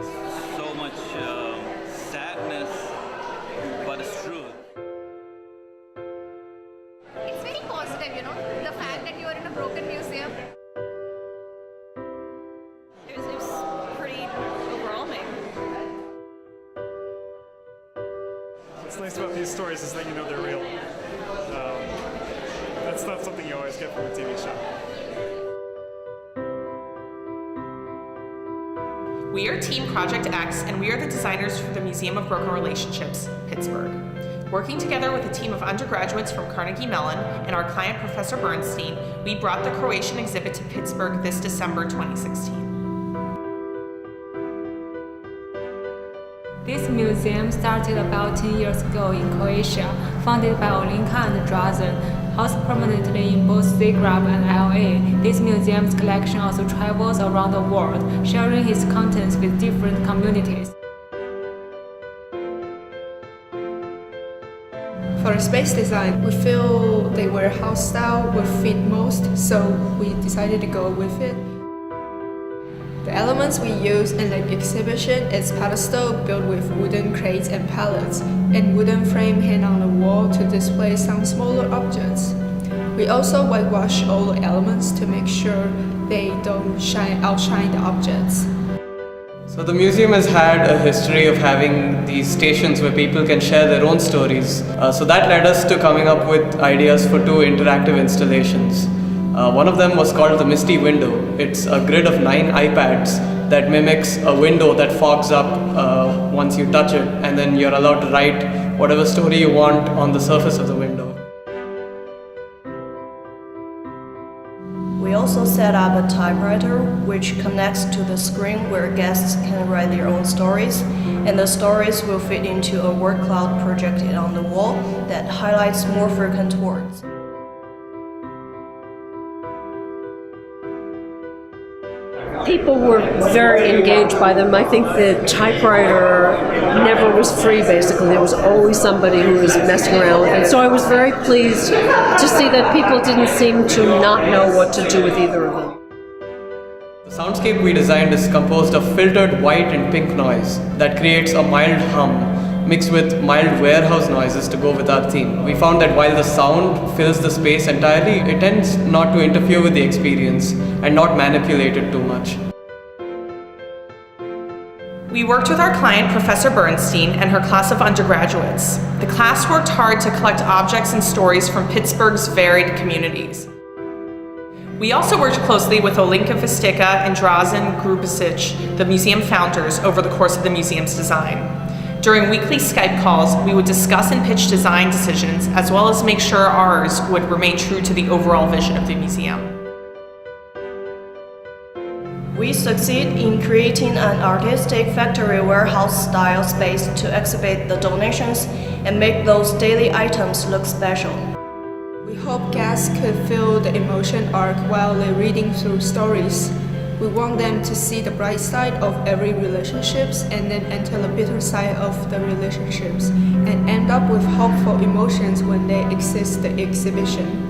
So much sadness, but it's true. It's very positive, the fact that you are in a broken museum. It was pretty overwhelming. What's nice about these stories is that you know they're real. That's not something you always get from a TV show. We are Team Project X, and we are the designers for the Museum of Broken Relationships, Pittsburgh. Working together with a team of undergraduates from Carnegie Mellon and our client, Professor Bernstein, we brought the Croatian exhibit to Pittsburgh this December 2016. This museum started about 10 years ago in Croatia, founded by Olinka and Drazen, housed permanently in both Zagreb and LA. This museum's collection also travels around the world, sharing its contents with different communities. For the space design, we feel the warehouse style would fit most, so we decided to go with it. The elements we use in the exhibition is pedestal built with wooden crates and pallets, and wooden frame hang on the wall to display some smaller objects. We also whitewash all the elements to make sure they don't outshine the objects. So the museum has had a history of having these stations where people can share their own stories. So that led us to coming up with ideas for 2 interactive installations. One of them was called the Misty Window. It's a grid of 9 iPads that mimics a window that fogs up once you touch it, and then you're allowed to write whatever story you want on the surface of the window. We also set up a typewriter which connects to the screen where guests can write their own stories, and the stories will fit into a word cloud projected on the wall that highlights more frequent words. People were very engaged by them. I think the typewriter never was free, basically. There was always somebody who was messing around with it. So I was very pleased to see that people didn't seem to not know what to do with either of them. The soundscape we designed is composed of filtered white and pink noise that creates a mild hum mixed with mild warehouse noises to go with our theme. We found that while the sound fills the space entirely, it tends not to interfere with the experience and not manipulate it too much. We worked with our client, Professor Bernstein, and her class of undergraduates. The class worked hard to collect objects and stories from Pittsburgh's varied communities. We also worked closely with Olinka Vistica and Drazen Grubasic, the museum founders, over the course of the museum's design. During weekly Skype calls, we would discuss and pitch design decisions, as well as make sure ours would remain true to the overall vision of the museum. We succeed in creating an artistic factory warehouse-style space to exhibit the donations and make those daily items look special. We hope guests could feel the emotion arc while they're reading through stories. We want them to see the bright side of every relationships and then enter the bitter side of the relationships and end up with hopeful emotions when they exit the exhibition.